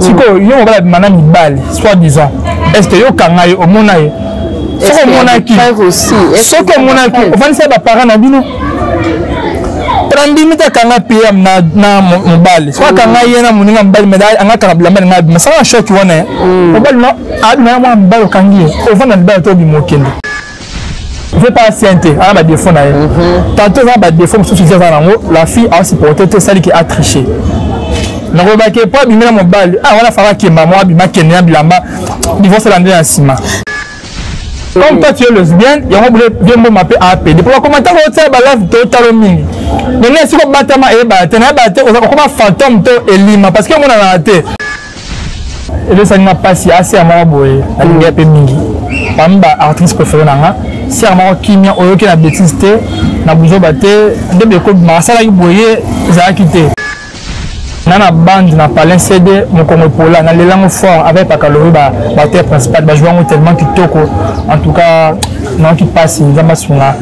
Si yo va mana mibali soit disant est-ce que yo kangaye au monaye ce que monaki aussi ce que monaki on va dire ba parents na bino prendimita kanga PM na mobali soit kanga yena muninga mobali medal anga karabla na mais ça choc wana mobali no aduna mwa mbalo kangi au fond na mbalo to bimokende je vais pas assienter à ma défaut na tantôt ça ba défaut sur ce la fille a supporté tout ça qui a triché na robake pas bimela mobali wana fara kemba moi bima kenya bilamba divorce l'année en cima. Comme toi tu es lesbienne, il y a un bien m'appeler AP. Depuis comment tu as fait la vie totalement. Mais là si on bat ma et bat, tu n'as pas été comme fantôme to elima parce que mon a raté. Et le ça n'a pas si assez à moi boy. Ali AP mingi. Pamba artiste préféré nanga. Si à moi kimia oyo ke na bêtise te, na buzo baté, ndebe ko masala ki boye za quitté. Nana bande na palin CD mon comme pola na lelango fort avec Pakalori ba terre principale ba jouer tellement kitoko en tout cas non qui passe nzamba sunga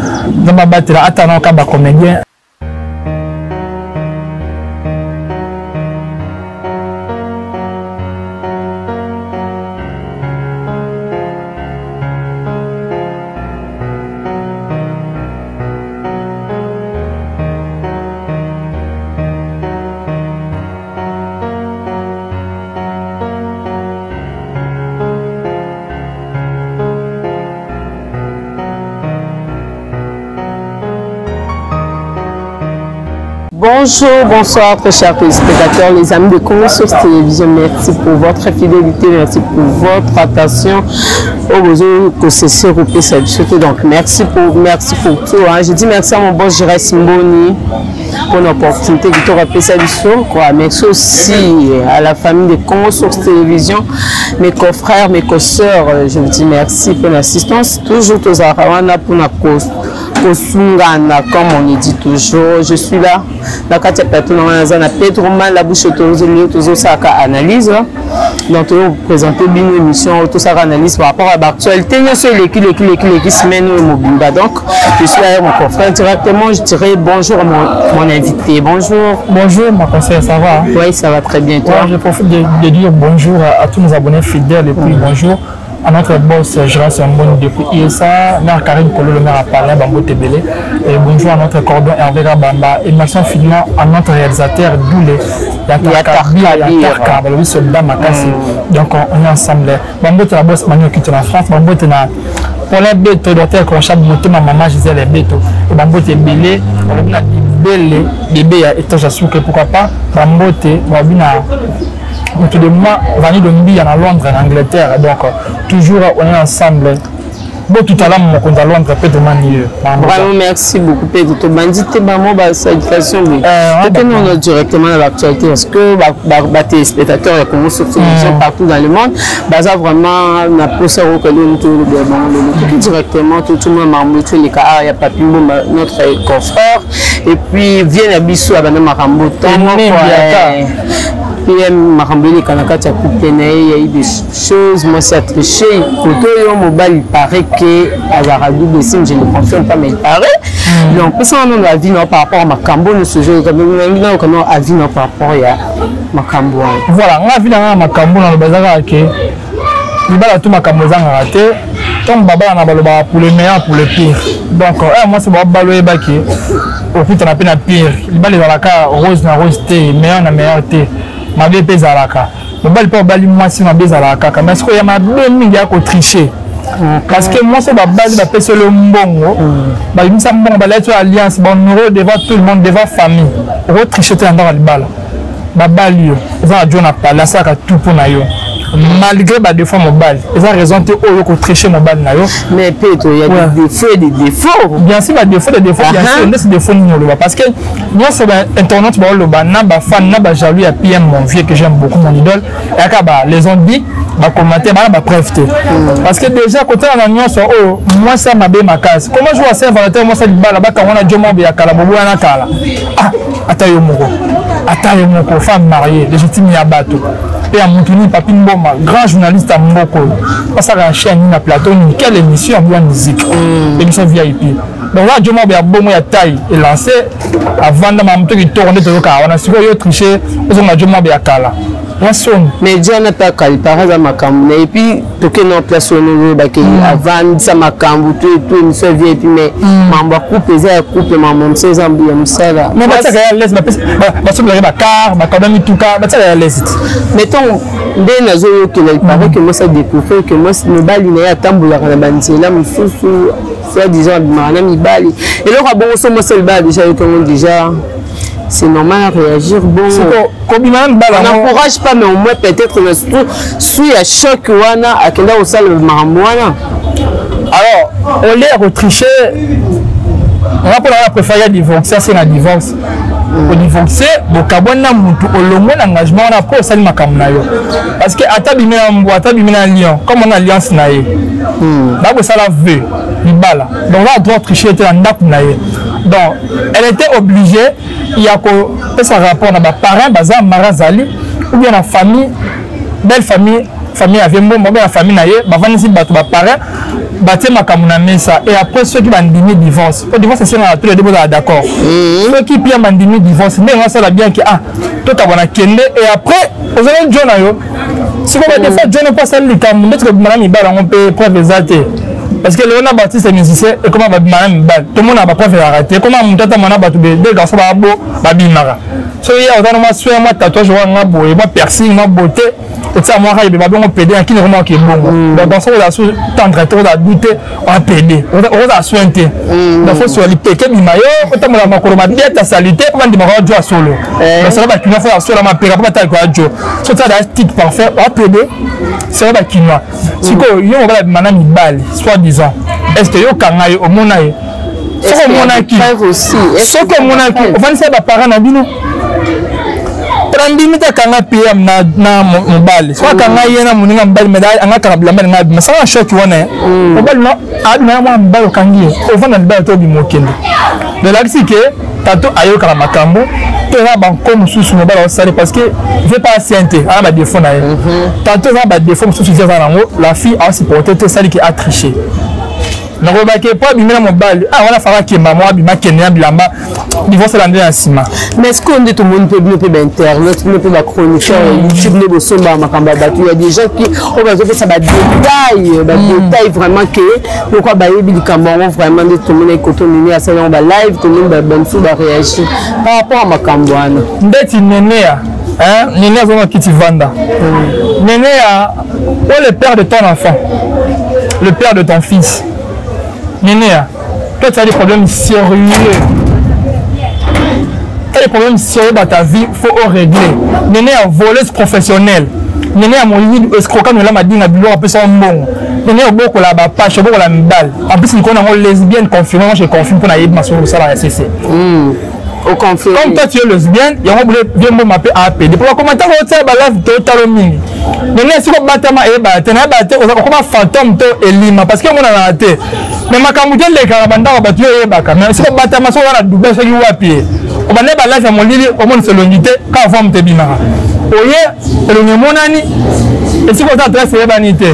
nzamba batela atana ka ba comédien. Bonjour, bonsoir très chers téléspectateurs, les amis de Congo Source Télévision, merci pour votre fidélité, merci pour votre attention au besoin que c'est surtout surtout donc merci pour tout. Hein. Je dis merci à mon boss Jira Simboni pour l'opportunité de te rappeler ça du soir. Merci aussi à la famille de Congo Source Télévision, mes confrères, mes co-sœurs, je vous dis merci pour l'assistance, toujours aux Arawana pour la cause. Comme on dit toujours, je suis là. La carte plateau na Pedro Man la bouche autorisée ça analyse. Donc vous présenter une émission tout ça analyse par rapport à l'actualité. Il y a sur les semaines mobile. Donc je suis là avec mon confrère directement. Je dirais bonjour à mon invité. Bonjour. Bonjour ma conseillère, ça va? Oui, ça va très bien. Toi? Ouais, je profite de dire bonjour à tous nos abonnés fidèles et puis bonjour à notre boss Jira Simboni depuis ISA, maire Karim Kolo, le maire à Paris, Bambo Tebele. Et bonjour à notre cordon Hervé Bamba. Et merci finalement à notre réalisateur Doulé. Yatarka, le soldat Makassi. Donc on est ensemble. Bambo est la boss Manu qui est en France. Bambo est là. Pour les bêtes, docteur Conchab, ma maman Gisèle les bêtes. Et Bambo est belé. On a dit belé. Bébé a été jasouké. Pourquoi pas? Bambo est autour de moi, Vanny Dombi en Londres, en Angleterre, donc toujours on est ensemble. Bon, tout à l'heure, on est à Londres, Pedro Manieux. Vraiment, merci beaucoup, Pedro. Tu m'as dit que ma salutation, on directement dans l'actualité. Est-ce que les téléspectateurs comme sur télévision partout dans le monde, vraiment, on a posé au colon directement, tout le monde m'a les cas, il y a Papimbo, notre confrère, et puis vient à Bissou, à Madame Marambo, PM Marambeli Kanakata Koupene, il y a eu des choses, moi c'est triché. Quand mobile, il paraît que à double signe, je ne confirme pas, mais il paraît. Donc, ça on a vu par rapport à Makambo, nous ce jour, comme nous avons a vu par rapport à Makambo. Voilà, on a vu dans Makambo dans le bazar que il va tout Makambo raté. Donc baba on a baloba pour le meilleur, pour le pire. Donc moi c'est baloé baki. Au plus on a peine à pire. Il va les dans la cas rose na rose thé, meilleur na meilleur thé. Ma belle pezalaka. Le bal pas bali moi si ma bezalaka. Mais est-ce qu'il y a ma belle mingi à tricher? Parce que moi c'est ma base d'appel sur le mbongo. Bah il me semble bon bah là tu alliance bon numéro devant tout le monde devant famille. Pour tricher dans le bal. Bah bali yo. Ça a John a pas là ça a tout pour na yo. Malgré des fois mon bal, ils ont raison de tricher mon bal. Mais Pedro, il y a des défauts et des défauts. Bien sûr, il y a des défauts, bien sûr, des défauts. Parce que moi, c'est Internet, je suis fan, je suis jaloux, il y a PM, mon vieux, que j'aime beaucoup, mon idole. Et les ont dit, commenter, preuve. Parce que déjà, quand on a nuance, moi, ça m'a bien ma case. Comment je vois ça, moi, ça, là-bas, quand on a Dieu, il y a Kalabobo, il y a Kala. Ah, attends, mon femme mariée, légitime, il y a bateau. Et à Moutini, Papi Mboma, grand journaliste à Mboko. Parce que la chaîne, à plateau, quelle émission en musique, émission VIP. Donc là, je m'en bon, il y a taille et lancé avant de m'amener qui tourne de l'occasion. On a su que triché, on a dit que Kala. mais Dieu n'a pas calé par exemple ma cambo et puis tout que non place au niveau baké avant ça ma cambo tout une seule vie et puis mais mamba coupe ça coupe maman c'est un bien ça là mais bah ça laisse bah sur le car bah quand même tout cas bah ça laisse mettons dès nazo que il paraît que moi ça découvre que moi me bali na tambola na banzela mususu soit disant na mi bali et là bon ça moi c'est le bal déjà déjà c'est normal à réagir bon on n'encourage pas mais au moins peut-être si à choc wana à quel au salle maramwana alors on les retricher on va pour préférer divorcer c'est la divorce au divorcer donc abona mutu olongo engagement na pour sali makamna yo parce que atabimena mbo atabimena lion comme on a alliance na ye ba ça la veut libala donc là doit tricher était en ndap na ye donc elle était obligée il y a que ça rapport na ba parents baza marazali ou bien la famille belle famille avait bon la famille na ye ba vanisi bato ba parents baté makamuna mesa et après ceux qui bandimi divorce le divorce c'est na tous les deux d'accord ceux qui bien bandimi divorce mais on ça la bien que ah tout abona kende et après vous allez John ayo si vous avez fait John pas ça le kam mettre que madame ba on peut preuve exacte parce que Léona Baptiste est musicien et comment va madame ba tout le monde a pas preuve arrêter comment mon tata mana ba tout deux garçons ba bo ba bimara so il y a autant moi sur moi tatouage wa ngabo et moi piercing ma beauté et ça moi il va bien pédé qui vraiment qui est bon donc dans ça on a sous tendre trop à douter on a pédé on a sointé donc faut sur les péké mi mayo autant moi ma koroma bien ta salité comment dire ma joie solo donc ça va qui va faire sur ma péra pas ta quoi jo so ça da stick parfait on a pédé ça va qui noir si ko yo on va maintenant mi balle soit disant est-ce que yo kanga yo au monaye c'est mon acquis aussi ce que mon acquis on va dire ça parents na bino prendre kanga PM na mobile soit kanga yena muninga mobile medal anga karabla mena ngabi masanga shot wana mobile no aduna mwa mobile kangi ovana mobile to bi mokende de la que tato ayo kala makambo to na banko mususu mobile au sale parce que veut pas assienter à ba défaut na tato na ba défaut mususu za nango la fille a supporté te sali qui a triché na ko ba ke pas bi mena mobile ah wana fara ke maman bi makenya bilamba divorce l'année en cima mais est-ce qu'on dit tout le monde peut internet ne peut pas chroniqueur YouTube ne peut somba makamba batu il y a des gens qui on va faire ça ba détail vraiment que pourquoi ba yebi likambo vraiment de tout le monde côté nini à ça on va live tout le monde ben sou ba réagir par rapport à makambo wana ndeti nenea hein nenea vraiment qui vanda nenea ou le père de ton enfant le père de ton fils nenea toi tu as des problèmes sérieux les problèmes sérieux dans ta vie, il faut régler. Néné a voleuse professionnelle. Néné a mon lit, escroquant, nous l'a dit, n'a plus un peu son bon. Néné a beaucoup la pâche, beaucoup la médaille. En plus, il connaît une lesbienne confirmée, je confirme pour naïve ma soeur, ça la SCC. Comme toi tu es lesbienne, il y a un bien bon m'appeler APD. Pour le commentaire, on tient la live total au mini. Néné, si vous battez ma ébate, on va comme un fantôme to elima parce que on a raté. Mais ma camouflage les carabanda va battre ébaka. Mais si vous battez ma soeur, on a doublé ce qui va pied. On va pas là mon lit au monde se l'unité quand forme te bimara oye le monani et si vous adresse les vanité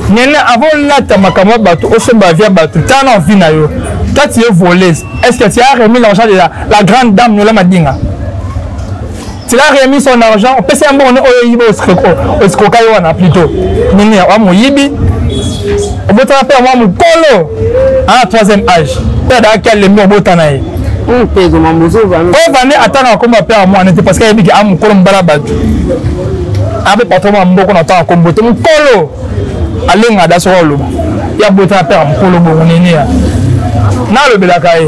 nene avant là ta makamo bato au semba via bato tana vina yo toi tu es volé est-ce que tu as remis l'argent de la grande dame Nola Madinga tu as remis son argent on peut c'est un bon oyibo au skokayo wana plutôt nene wa moyibi on peut faire moi mon colo à 3e âge peut dans quel le mot botanaye on attendre comme père à moi parce qu'il dit am kolom balabatu avec patron mboko na temps comme boto mkolo alenga da solo ya bota père mkolo bo nini ya na le belaka ye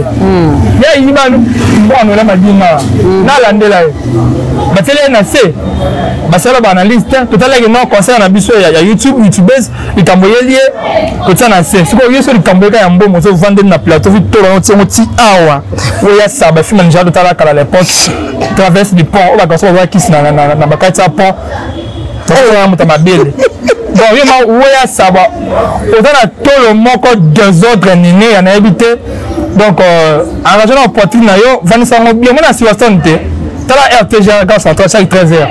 ya yiba mbona la madina na landela ye batele na se basala ba analyste total que non concert na biso ya YouTube YouTubers likamboyelie ko tsana se siko yeso likamboyeka ya mbomo so vendre na plateau vitoro no tsengo ti awa oya saba fima njalo totala kala l'époque traverse du pont o ba koso ba kisi na bakati ya pont to muta mabele bon yema oya saba otana tolo moko désordre nini ya na habité donc arrangement au poitrine na yo vanisa ngo bien mona situation te tala RTG quand ça chaque 13h.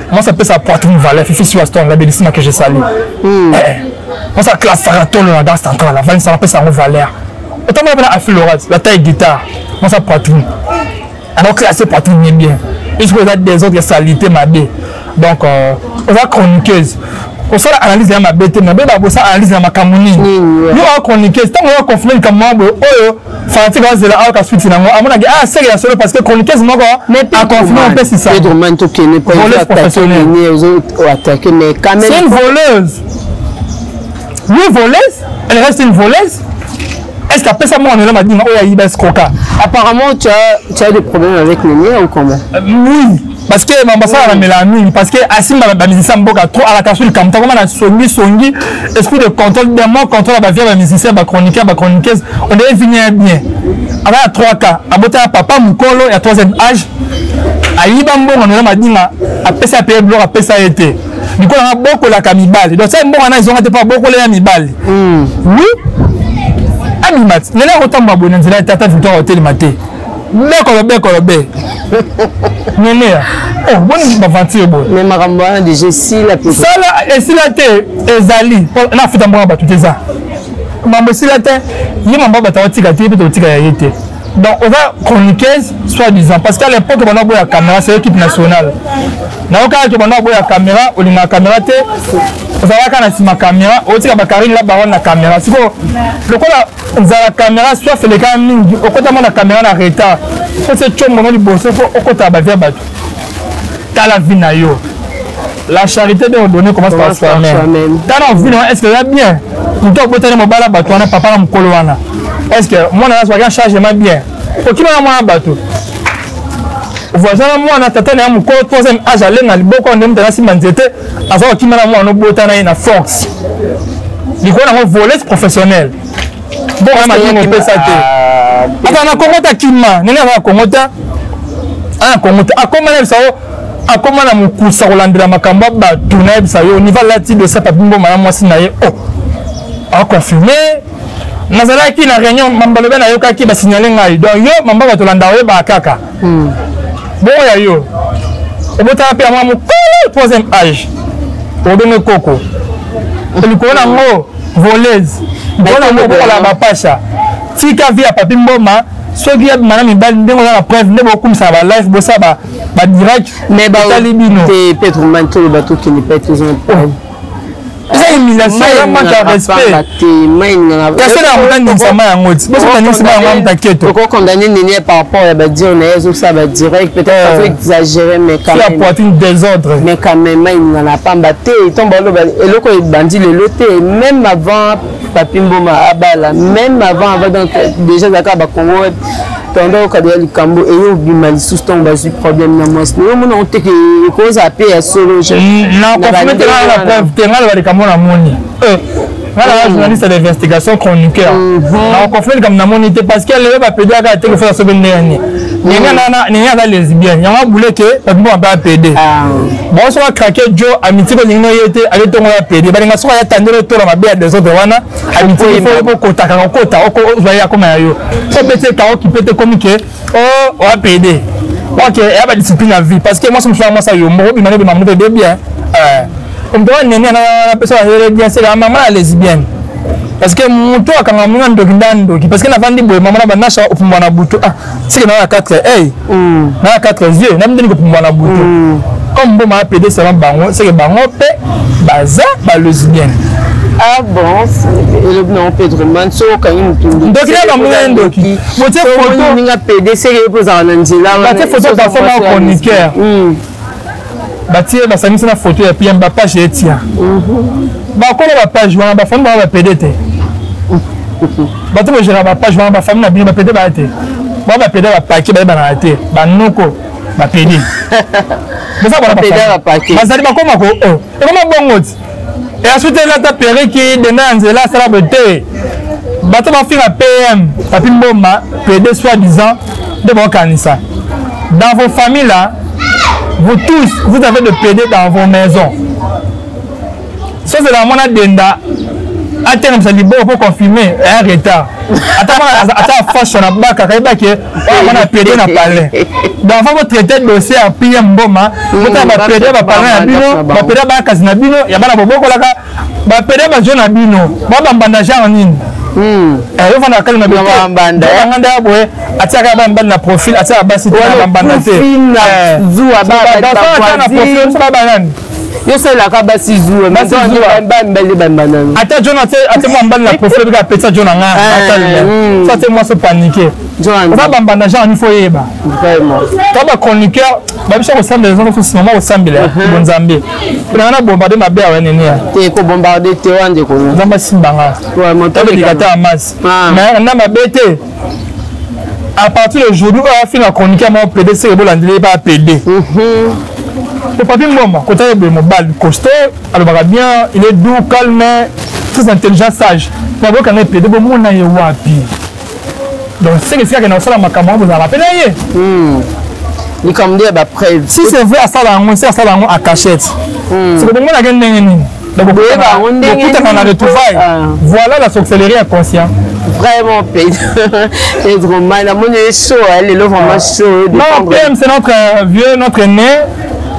Moi ça peut sa poitrine valeur fifi sur Aston la bellissime que j'ai sali moi ça classe Saraton dans cette centrale la vanne ça peut sa valeur autant moi à Florence la taille guitare moi ça poitrine alors classé poitrine bien est-ce que vous avez des autres salités ma bé Donc, on va chroniqueuse. On sort l'analyse de ma bête, mais on va analyse de ma camonine. Nous on chroniqueuse. Tant qu'on va confirmer comme moi, Fanti va se la avoir suite na moi. Amona ah c'est la seule parce que chroniqueuse moi a confirmé un peu si ça. Pedro Manto qui n'est pas attaqué mais quand même. C'est une voleuse. Oui, voleuse. Elle reste une voleuse. Est-ce qu'après ça, moi, on est là, m'a dit, oh, il y a Escroca. Apparemment, tu as des problèmes avec Néné ou comment? Oui, parce que l'ambassade a mis la nuit, parce que Assim m'a musicien trop à la casse du camp, comment on a songi, esprit de contrôle, bien moi, contrôle à la musicien, chroniqueuse, on devait venir bien. Avec à 3 cas, à botter à papa, Moukolo, il y a 3e âge. À Yibambo, on est là, m'a dit, après ça, payer bloc, après ça a été. Du coup, on a beaucoup la camibale. Donc, ça, ils ont été pas beaucoup les camibales. Oui. Animat, ne la autant m'abonner, c'est la tata victoire au télématé. Bécolobe. Néné. Oh, bon, ma venture. Mais ma rambouane de Jessie la plus. Ça là, et si la terre, Ezali, on a fait un bon rabat tout ça. Maman, si la terre, il y a un bon rabat, tu as tiré, tu as été. Donc, on va chroniqueuse, soi-disant, parce qu'à l'époque, on a beau la caméra, c'est l'équipe nationale. Dans le cas où on a beau la caméra, on a la caméra, on a la caméra, on a la carine là-bas, on a la caméra. Si le coup là, on a la caméra, soit fait les gars, au côté de la caméra, on a retard. Faut que tu aies du boss, au côté de la bavia, tu as la vie na yo. La charité de donner commence par soi-même. Tu as envie, est-ce que ça bien? Tu as beau tenir mon bala, tu as papa dans mon coloana. Est-ce que moi, je vais charger ma bien? Pour qui m'a moi bateau? Voisin, moi, on a tata, on a mon corps, 3e âge, à l'aine, à l'époque, on aime de la cimenté, avant qui m'a moi, on a beau tenir une force. Du coup, on a un volet professionnel. Bon, on a dit, on peut s'attendre. Attends, on a comment t'as qui m'a? On a comment t'as? Ah, comment t'as? Ah, comment ça va? Ah, comment on a mon coup, ça roule de la macamba, bah, tout n'a pas ça, au niveau là-dessus de ça, pas bon, madame, moi, c'est naïe. Oh, à confirmer. Nazalaki na réunion mambalobe na yoka ki ba signaler ngai donc yo mamba ba tolanda we ba kaka bon ya yo obota pe ama mo 3e âge obene koko elikona ngo voleuse bona mo bola ba pasha tika via papi mboma soki ya mana mibali ndengo na preuve ndebo kumisa ba live bosa ba direct mais ba talibino te Pedro Manto le bateau qui n'est pas toujours c'est une humiliation, il manque de respect. Qu'est-ce que la montagne de sa main en haut? C'est pourquoi condamner Néné par rapport à la dire on est ça va direct peut-être exagéré mais quand même. La poitrine désordre. Mais quand même il n'en a pas battu. Il tombe et le coup il bandit le loté même avant Papi Mboma Abala même avant donc déjà d'accord bah Congo pendant que le Cambo et au Bimali sous ton bas problème na moi nous on te que cause à payer solo non pas mettre la preuve tengal va comme na moni voilà journaliste d'investigation chroniqueur on confirme comme na moni parce qu'elle va péder à te faire ce ben dernier n'y a lesbienne y a boulé que pas bon ba péder bon so va craquer Joe amitié ko ngino yete avec ton va péder ba nga so ya tandero to la ba des autres wana amitié il faut ko taka kota ko va ya comme yo so péter ka qui péter comme que oh on va péder ok il y a pas discipline à vie parce que moi ça me fait moi ça yo mo bi mané de bien comme toi néné na personne bien c'est la maman lesbienne parce que mon toit quand on a ndoki parce que na vandi boy maman na banasha opumwa na butu ah c'est que na 4 hey na 4 yeux na mdeni ko opumwa na butu comme bon ma PD c'est bango c'est que bango pe baza ba lesbienne ah bon le nom Pedro Manso quand il me donc il y a un ndoki moté photo ninga PD c'est que pose en Angela ba photo ba forme chroniqueur batie basangisi na photo ya puis ba page etia ba ko ba page wana ba fami ba PD te bato ba gera ba page wana ba fami na bino ba PD ba te ba PD ba paquet ba na te ba noko ba PD ça ba PD ba paquet bazali ba koma ko e koma bongoti et ensuite là ta péré qui de nanzela sala bete bato ba finga PM papi mboma PD soi-disant de bon kanisa dans vos familles là. Vous tous, vous avez de PD dans vos maisons. Ça c'est la monnaie d'Enda. Attends, ça dit bon pour confirmer un retard. Attends, fashion à bas, car il y a on a PD dans le palais. Donc vous traitez le dossier à PM Boma. Vous avez PD à parler à Bino, vous PD à Casina Bino, il y a pas beaucoup là. Vous PD à John Abino, vous avez un bandage en ligne. yo fana kali na beto banda nganda boye ataka ba mbali na profil ataka basi na banda te zuwa na profil ça ba nani yo c'est la kabasi zuwa mais ba mbali ba banana ata Jonathan ata mo mbali na profil ka pesa Jonanga ata ça c'est moi se paniquer ba banda genre il faut yeba vraiment taba chroniqueur ba biso ko sambela zo ko sinoma ko sambela bonzambe na bombarder mabe ya nene ya te ko bombarder te wande ko nzamba simbanga ouais mon tabe dikata amas mais na mabete à partir d'aujourd'hui on va finir la chronique à mon PD c'est bon l'andélé pas PD le papier moment quand il est mobile costaud alors bien il est doux calme très intelligent sage mais bon quand il est PD bon on a eu wapi donc c'est que c'est que dans ça la makambo vous en rappelez ni comme dire après si c'est vrai à ça là on sait ça là à cachette c'est que bon on a gagné donc on a retrouvailles voilà la sorcellerie inconsciente vraiment c'est trop mal la monnaie est chaud elle est vraiment chaud non PM c'est notre vieux notre aîné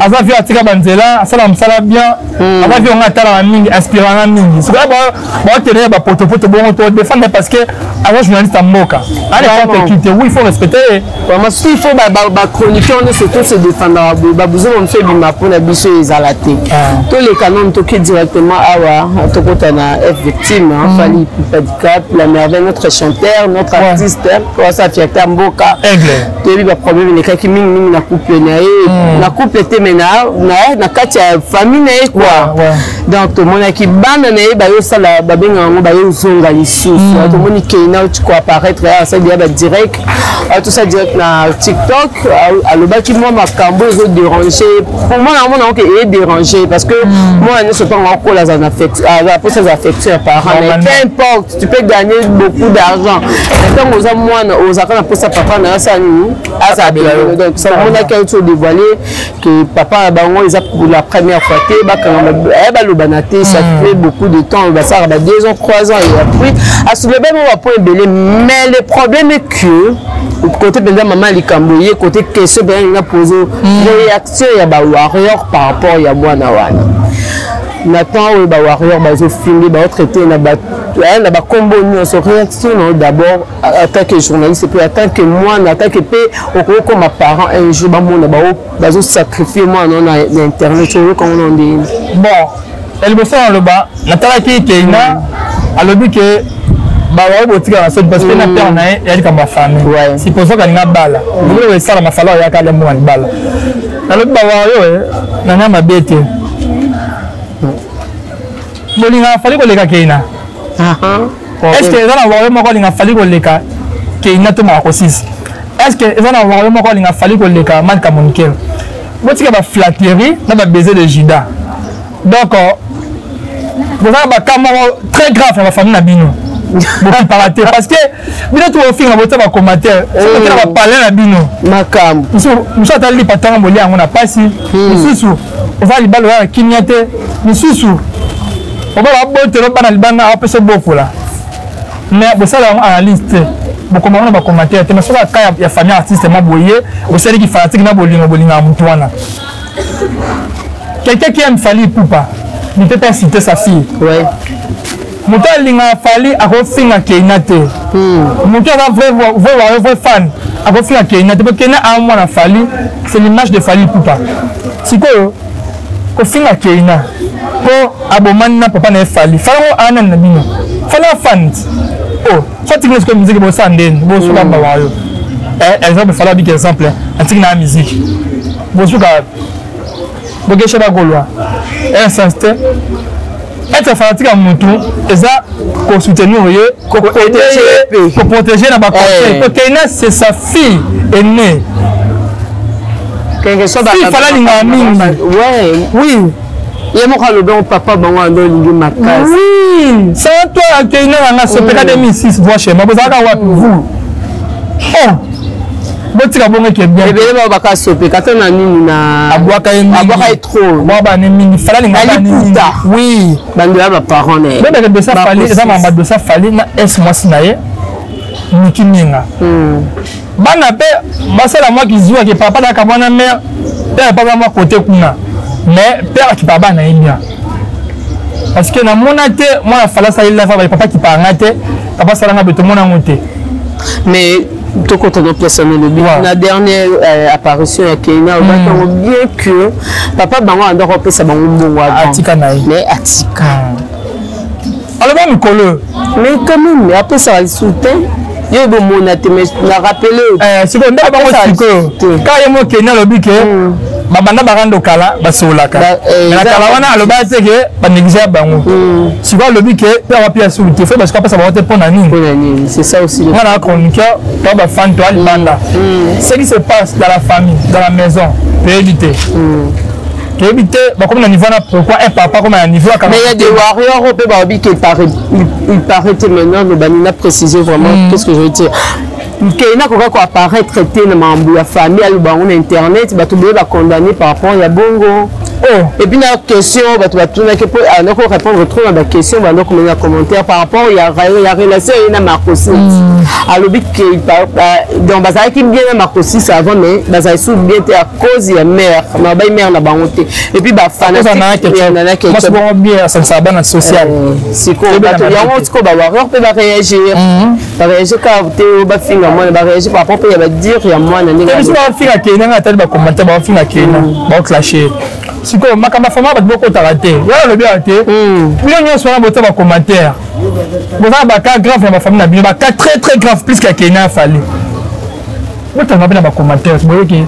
asa vieux atika banzela asala msala bien asa vieux on atala mingi inspirant na mingi c'est ba tenir ba poto bon to défendre parce que avant journaliste à Moka allez quand quitter oui il faut respecter vraiment il faut ba chroniqueur on surtout se défendre ba besoin on fait bima pour la biso ezalate tous les canons toqué directement awa tokota na F victime fali Padicap la merveille notre chanteur notre artiste quoi ça fiata Mboka aigle ba problème les cas qui mingi na couple na couple était na kati ya famille na quoi donc tout monde qui bande na ba yo sala ba benga ngo ba yo zonga lisusu tout monde qui na tu quoi apparaître ça dia ba direct tout ça direct na TikTok aloba ki moi makambo zo déranger pour moi on que est dérangé parce que moi ne sais pas encore la zone affectée pour ces affectés parents mais peu importe tu peux gagner beaucoup d'argent tant aux moi aux akana pour ça papa na ça ni asa donc ça on a quelque chose dévoilé que papa bango ils a pour la première fois té ba quand ba banaté ça fait beaucoup de temps ba ça ba 2 ans 3 ans et après à soulever mon point belé mais le problème est que côté de maman likamboye côté question bien il a posé réaction ya ba warrior par rapport ya mwana wana Nathan ou ba warrior ba zo filmer ba traiter na ba combo ni so réaction d'abord en tant que journaliste et puis en tant que moi en tant que comme parent un jour ba mon ba zo sacrifier moi non na internet comme on dit bon elle me fait le bas Nathan qui keina alobi que ba wa botika na so parce que na père na elle comme ma famille supposons que na bala vous le ça la mafala ya ka le mo ni bala alobi ba wa yo na na mabete bolinga fali ko leka keina est-ce que ezana wa mo ko linga fali ko leka keina to ma ko sis est-ce que ezana wa mo ko linga fali ko leka man ka monkel botika ba flatterie na ba baiser de Judas donc vous avez ba camaro très grave dans la famille na bino beaucoup paraté parce que bino to ofin na bota ba commentaire c'est que ba parler na bino makam muso atali patanga boli yango na pasi mususu ova libalo ya kinyate mususu oba ba bote lo bana libana apese bokola mais bo sala analyste bo komona ba commentaire te mais soka ka ya famille artiste ma boye bo sali ki fanatique na bolinga mutwana quelqu'un qui aime Fally Ipupa ne peut pas citer sa fille ouais Mouta linga Fally a refinga Keina te Mouta va vrai fan a refinga Keina te parce que Keina a moi Fally c'est l'image de Fally Ipupa si quoi ko finga Keina ko abomana papa na Fally Fally ana na bino Fally fan oh soit tu que musique bo sanden bo suka ba wayo exemple Fally big exemple antique na musique bo suka bo gesha ba golwa insisté être fanatique à Moutou et ça pour soutenir pour protéger la conseil parce que c'est sa fille aînée quelque chose il fallait ouais oui il y a mon le bon papa bon ma case oui c'est toi qui n'a ce pédale 2006 vois chez moi vous avez vous oh botika bongo ke bien ebele ba baka sope katana nini na abwaka trop moi ba ne mini fala linga ba ni oui bando ya ba parents ne bebe ke besa Fally eza mamba de sa Fally na es moi sinaye niki minga bana pe basala moi ki zuwa ke papa na kamwana mère père papa moi côté kuna mais père ki baba na bien parce que na monate moi la fala ça il la va papa qui parangate papa ça nga beto mona ngote mais tout côté de personnel la dernière apparition à Kenya on bien que papa bango ando repé ça bango mbongo atika naï mais atika alors ba mikolo mais quand même après ça il soutient yo bo monate mais na rappeler c'est bon ndaba bango siko ka yemo Kenya lobi ke babanda barando kala basolaka na kala wana aloba teke ba négliger bango siko lobi ke pa pia soute fait parce que après ça va te pona nini c'est ça aussi on a chroniqueur toi ba fan toi banda ce qui se passe dans la famille dans la maison peut éviter comme le niveau pourquoi un papa comme un niveau mais il y a des warriors qui il paraît maintenant le banina préciser vraiment qu'est-ce que je veux dire Kenya quoi apparaître traité dans la famille à internet va condamner par rapport à bongo et puis la question répondre trop à la question dans commentaire par rapport il y a relation il y a Marcosi alors donc bazar qui bien Marcosi ça avant mais bazar sous bien à cause de mère na ba mère na bangote et puis ba fanatique moi c'est bon bien ça ça ban social c'est quoi il y a un autre ba warrior peut réagir quand tu ba finga moi ba réagir par rapport il va dire il y a moi na ninga mais si ba finga Kenya na tali ba commenter ba finga Kenya ba clasher si quoi makamba fama ba beaucoup taraté ya le bien té million nyonso na bota ba commentaire bota ba cas grave na ba famille na bien ba cas très très grave plus que Kenya fallait bota na ba commentaire boye ki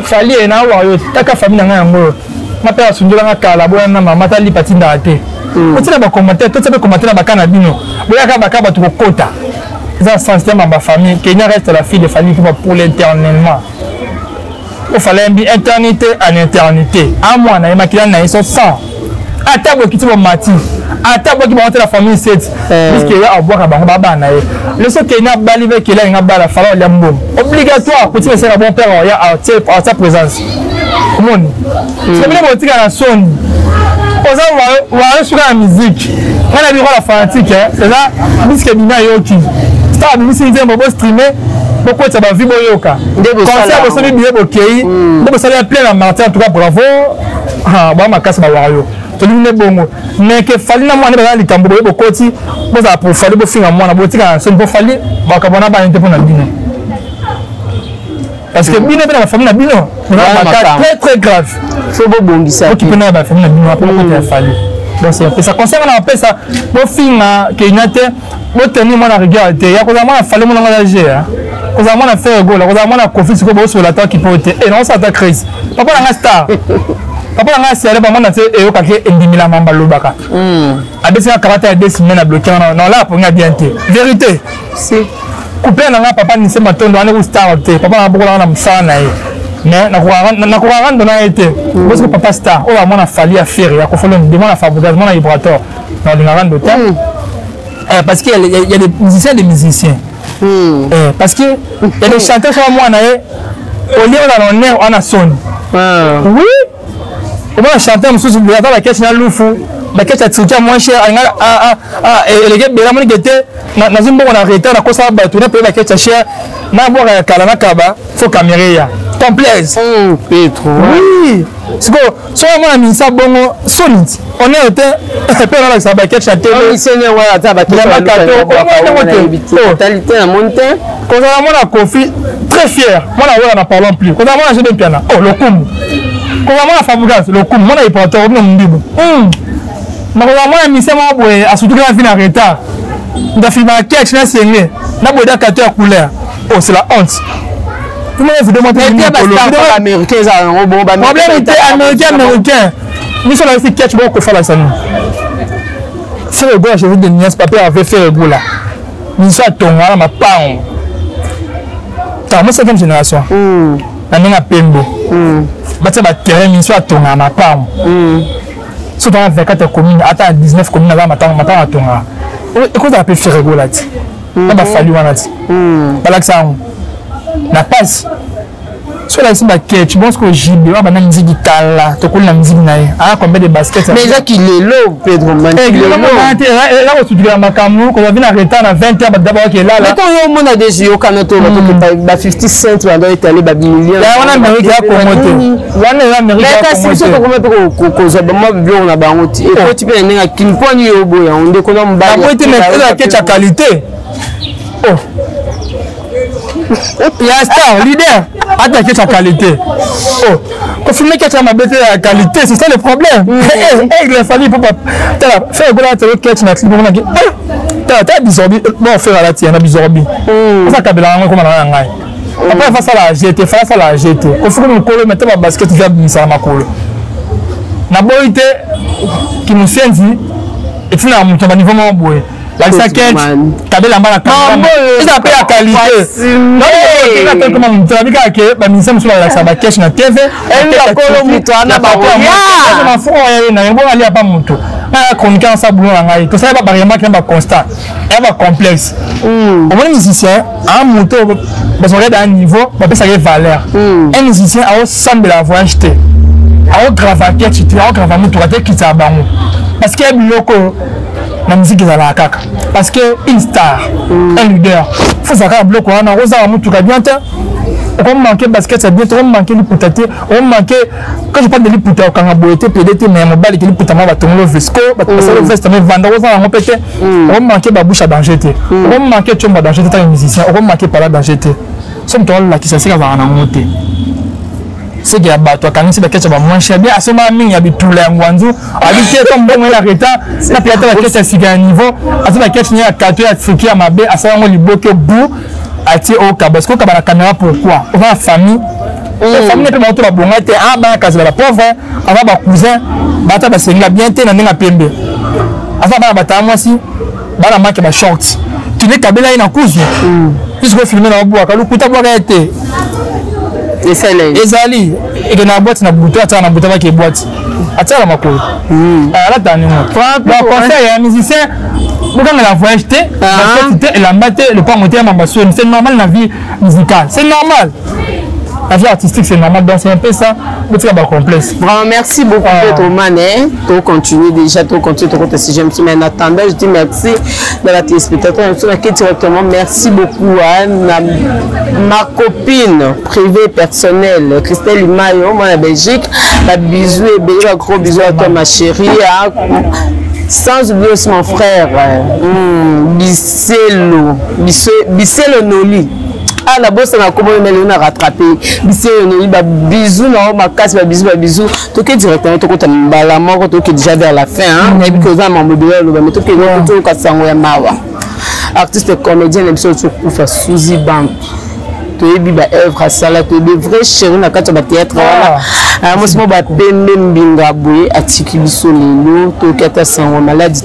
fallait na wa yo taka famille na yango ma père sunjula nga kala boya na mama tali patinda até otina ba commentaire to tsabe commentaire na ba kana bino boya ka ba ka ba to kota ça sens tema ba famille Kenya reste la fille de famille pour l'éternellement. Il fallait une éternité en éternité. À moi, on a maquillé na ils sang. À table qui tu mati. À table qui va rentrer la famille 7. Parce qu'il y a à boire à baba na. Le seul qui n'a pas livré qu'il a une balle à falloir l'ambo. Obligatoire pour tirer un bon père à sa présence. Comment? C'est bien pour tirer la sonne. Pour ça on va sur la musique. On a dit la fanatique c'est ça parce que bina yoki. Ça nous c'est un bon streamer. Pourquoi ça va vivre yoka concert vous savez bien OK donc ça va plein à Martin en tout cas bravo ah bon ma casse ba wario to ni bongo mais que fali na mwana ba likambo bo koti bo za pour fali bo finga mwana bo tika so bo fali ba ka bona ba nte pona bino parce que bino na famille na bino on a un très très grave faut bo bongisa qui peut na ba famille na bino après ko fali donc c'est ça concerne on appelle ça bo finga que inate bo tenir mon regard te ya ko za mwana fali mon na gérer vous avez à faire goal, vous avez à conflit sur l'attaque qui peut être et non ça crise. Papa la star. Papa la star, elle va m'en dire et au cas où Ndimila mamba lobaka. Abesi na karate à 2 semaines à bloquer non là pour bien té. Vérité. Si couper na papa ni se matondo ana star té. Papa na bokola na msana ye. Mais na ko rendre na été. Parce que papa star, on va m'en fallu à faire, ya ko follow demande à fabrication na vibrateur. Dans le rendre de temps. Parce qu'il y a des musiciens et des musiciens. Parce que il y a des chanteurs comme moi, au lieu de l'honneur, on a son. Oui. Et moi, chanteur, je suis dans la caisse, la caisse a tiré moins cher. Et les gars, il y a dans une bonne arrêté, on a commencé à battre, on a payé la caisse cher. On a boire à Kalana Kaba, il faut caméra. Complaise. Oui. C'est que, si on a mis ça bon, solide. On est été, on a ça baquette chanté. On est né voilà, ça baquette. Totalité à monter. Quand on a confié, très fier. Moi on n'en parlons plus. Quand on a joué piano, oh le coup. Quand on a fabriqué le coup, moi on a porté au nom de. Mais quand on a mis ça moi à surtout quand on finit en retard. On a fait ma catch na singé. Na boda 14 couleurs. Oh c'est la honte. Tout le monde vous demande de américain ça un bon problème américain. Nous sommes là catch beaucoup faire la scène. C'est le gars je vous donne nièce papa avait fait le bout là. Nous ça tonga ma pam. Ta moi 5e génération. Na ninga pembo. Bata ba terrain nous ça tonga ma pam. So dans 24 communes attends 19 communes là matin à tonga. Et quoi ça peut faire le là. Na ba fallu wana ti. Balak ça. Na passe sur la simba catch bon ce que jibe on bana musique tala to kola musique nae ah combien de basket mais ça qui est là Pedro man et là on tu dirais makamu ko va venir arrêter na 20h d'abord qui est là mais quand on a des yeux kanato ba 50 cents va doit aller ba millions là on a Amérique à commenter on a Amérique à commenter mais ko za ba mo bio na bango ti et ko ti pe ninga kinponi yo boya on de ko na mbali la moitié mais la catch à qualité oh il y a star leader attaquer sa qualité oh confirmer que tu as ma bête la qualité c'est ça le problème et la famille pour faire quoi tu catch na clip on a t'as bizorbi bon faire la tienne bizorbi ça kabela ngwe comme na ngai après face à la GT face à la GT confirmer mon colo mettre ma basket via misa makolo na boité qui nous sentit et tu na mon niveau mon boy la saquette kabela mbala kamba ça paye la qualité non il comment on travaille avec ba ministère sur la saba cash na TV et la kolo muto ana ba ya ma fo na ngo ali apa muto na chroniqueur ça boulot na ngai to ça ba remarque na ba constant et ba complexe au moins musicien un muto ba so regarde un niveau ba peut ça valeur un musicien a semble la voix acheter a gravaquer tu a gravaquer muto ka te kita bango parce que biloko la musique est à la caca parce que une star un leader faut ça bloc on a rosa mutu ka bien on manquer basket c'est bien on manquer liputate on manquer quand je parle de liputate quand on boité PDT mais mon balle qui liputate ma batongo vesco batongo veste mais vendre rosa on pété on manquer ba bouche à danger on manquer chomba danger t'es un musicien on manquer par là danger somme toi là qui ça c'est va en monter c'est qu'il y a bateau quand c'est quelque chose de moins cher bien à ce moment il y a des poules en guanzu habité comme bon la reta la pièce la caisse c'est un niveau à ce la caisse il y a 4 à friquer à ma baie à ça on lui bloquer bout à tirer au cas parce que quand la caméra pourquoi on va famille la famille peut monter la blonde ah ben quand la pauvre on va ba cousin bata ba senga bien té na ninga pembe asa ba bata moi si ba la marque ba short tu n'es kabela ina cousin puisque filmer na bois ka lukuta bois été ezali et na boîte na bouton ata na bouton ba boîte ata la makolo ala tani mo ba conseil ya musicien buka la voyage té parce que la maté le pas monter ma basso c'est normal la vie musicale c'est normal la vie artistique c'est normal donc c'est un peu ça petit ba complexe vraiment merci beaucoup Pedro Mané pour continuer déjà pour continuer ton compte si j'aime mais en attendant je dis merci de la téléspectateur on se directement merci beaucoup à ma copine privée personnelle Christelle Imayo moi en Belgique la bisou et un gros bisou à toi ma chérie sans oublier aussi mon frère Bisselo Noli ah la bosse na comment on a rattrapé Bisselo ba bisous non ma casse ba bisous to que directement to ko la mort to que déjà vers la fin hein et puis que ça mon bébé le mais to que to ka sango ya mawa artiste comédien et surtout pour faire Suzy Bank to yebi ba œuvre sala to de vrai chéri na kati ba théâtre voilà moi c'est ba pembe mbinga boye atiki biso lelo to kata sango maladie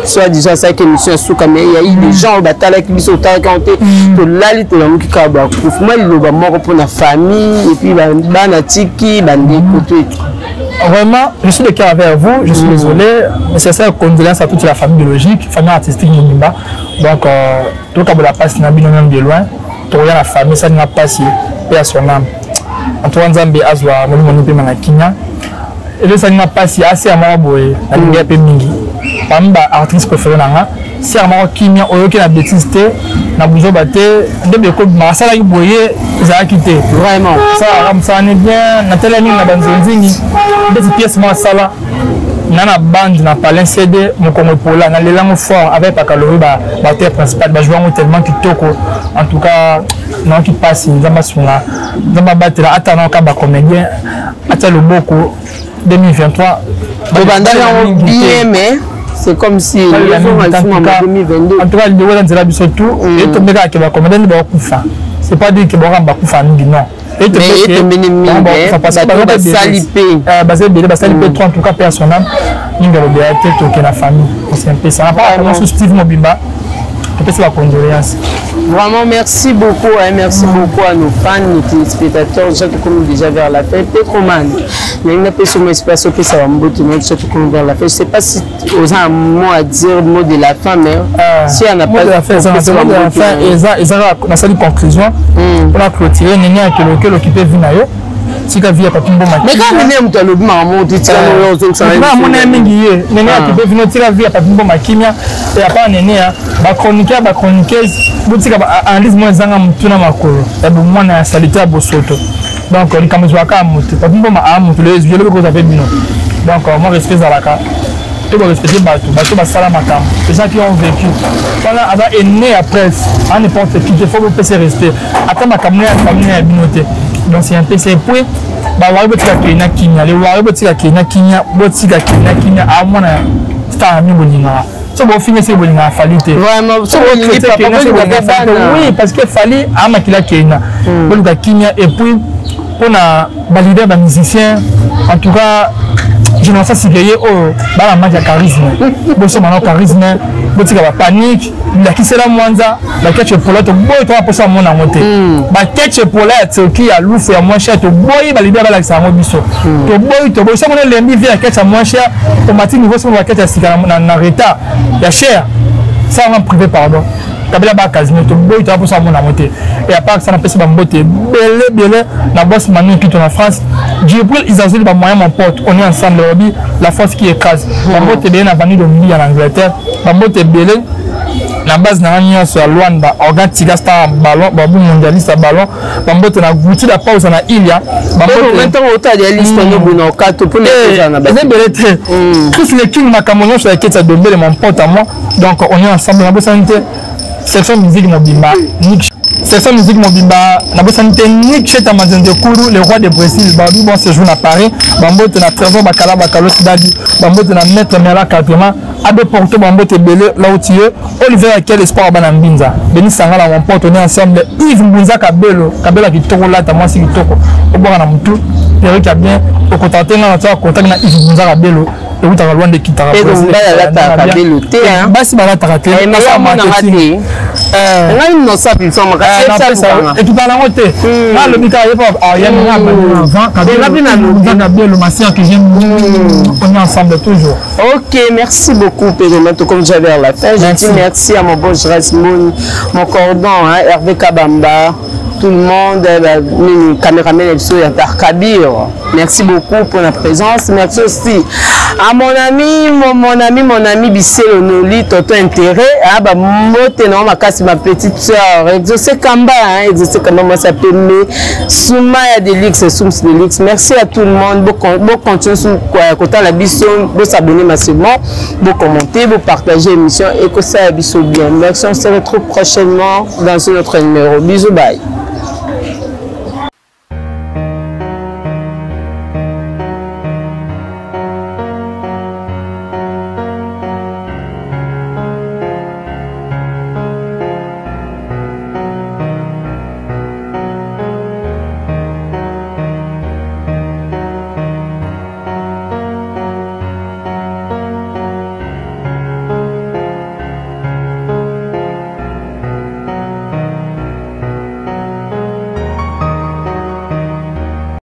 soit disant ça que monsieur souka mais il y a eu des gens batala qui biso ta kanté to lali to la mukika ba pour moi il va mort pour la famille et puis ba na tiki ba ndeko tout. Vraiment, je suis de cœur avec vous, je suis désolé, mais c'est ça, condoléances à toute la famille biologique, famille artistique Mimba. Donc, tout le monde la passe, n'a bien même de loin, tout la famille, ça n'a pas si, paix à son âme. Antoine Zambi Azwa, mon pays Manakinya, et le ça n'a pas si assez à moi, boy, la lumière est mingi. Pamba, artiste préférée, si à moi, qui m'a eu la bêtise, na bougeot baté de beko masala ki boye za quitté vraiment ça on est bien na telani na banzinzi des pièces moi sala na bande na palin CD mon comme pola na lelango fort avec Pakalobi ba terre principale ba jouer tellement kitoko en tout cas non qui passe nzamba sunga nzamba batela atana ka ba comédien ata le boko 2023 bien mais c'est comme si en tout cas le voilà c'est surtout et tomber avec la comédie de Kufa c'est pas dire que bon ba Kufa non et parce que salipé basé bien salipé en tout cas personnel ninga le bien tête que la famille c'est un peu ça pas sur Steve Mobimba peut-être la condoléance Vraiment, merci beaucoup. Hein, merci beaucoup à nos fans, nos téléspectateurs. Je comme déjà vers la fin. Petroman, il y a une personne espace que ça va me botter vers la fin. Je ne sais pas si vous avez un mot à dire, mot de la fin, mais si on n'a pas de la fin, ils ont la salle conclusion pour la clôturer. Néné a que l'occupé Vinayo. Si tu as vu à Papimbo Makimia. Mais quand Néné a vu à Papimbo Makimia, et après Néné a chroniqué, boutique en liste moins zanga mutuna makolo. Et bon moi na salité à Bosoto. Donc il comme je vois qu'à mutu. Papimbo ma amutu les yeux le cause avec bino. Donc moi respect Zalaka. Tout le respect Batou basala makam. Les gens qui ont vécu. Voilà, avant est né après, à n'importe qui, il faut que ce respect. Attends ma famille à binoté. Donc c'est un peu c'est pour bah ouais botika kina kinya le ouais botika kina kinya à mon star mi bolinga so bon finir c'est bolinga fallite vraiment so oui parce que fallait à makila kina bolinga kinya et puis on a validé les musiciens en tout cas je ne sais pas si la magie charisme bosso maintenant charisme botika ba panique la qui c'est la mwanza la ketchup pour l'autre boy toi pour ça mon amoté ba ketchup pour l'autre qui a loué à moins cher to boy ba libérer la ça biso to boy ça mon lembi vient ketchup moins cher automatique niveau sur la ketchup sika na retard ya cher ça en privé pardon kabila ba casino to boy toi pour ça mon amoté et à part ça na pesa ba mbote belé na boss Manu qui est en France Djibril Isazuli ba moyen mon pote on est ensemble la force qui écrase ba mbote bien na venu de Mbi en Angleterre ba mbote belé la base na rien sur Luanda organ tiga star ballon babu mondialiste ballon bambote na gouti la pause na Ilia bambote maintenant autant de liste no bono kato pour les gens na base belete tous les king makamonyo sur la quête de Mbele mon pote à moi donc on est ensemble na bosanité section musique mobimba section musique mobimba na bosanité Nick Cheta Mazende Kuru le roi de Brésil babu bon séjour à Paris bambote na trésor bakala bakalo tidadi bambote na maître Mela Katema Abe Porto Bambote Belé là où tu es Olivier quel espoir Banambinza Beni Sangala mon pote on est ensemble Yves Mbunza Kabelo qui toko là moi si qui toko au boire na mutu Eric a bien au contact na tu contact na Yves Mbunza Kabelo et vous t'as loin de quitter et donc là ta Kabelo té hein basi bala ta raté mais ça m'a raté on a ça puis ça m'a raté et tu parles en té là le mika est pas il y a avant Kabelo ma sœur que j'aime on est ensemble toujours. OK, merci beaucoup Périmètre comme j'avais à la fin. Je dis merci à mon bon Rasmoun, mon cordon hein, Hervé Kabamba, tout le monde, le caméraman Kabir. Merci beaucoup pour la présence. Merci aussi à mon ami Bisselo Noli, Toto Intérêt, à ma casse ma petite soeur, Exaucé Kamba, Exaucé Kamba, moi ça s'appelle Soumaya Delix, Soums Delix. Merci à tout le monde. Bon continuer sur côté la biso, bon s'abonner massivement, bon commenter, bon partager l'émission et que ça a biso bien. Merci, on se retrouve prochainement dans un autre numéro. Bisous, bye.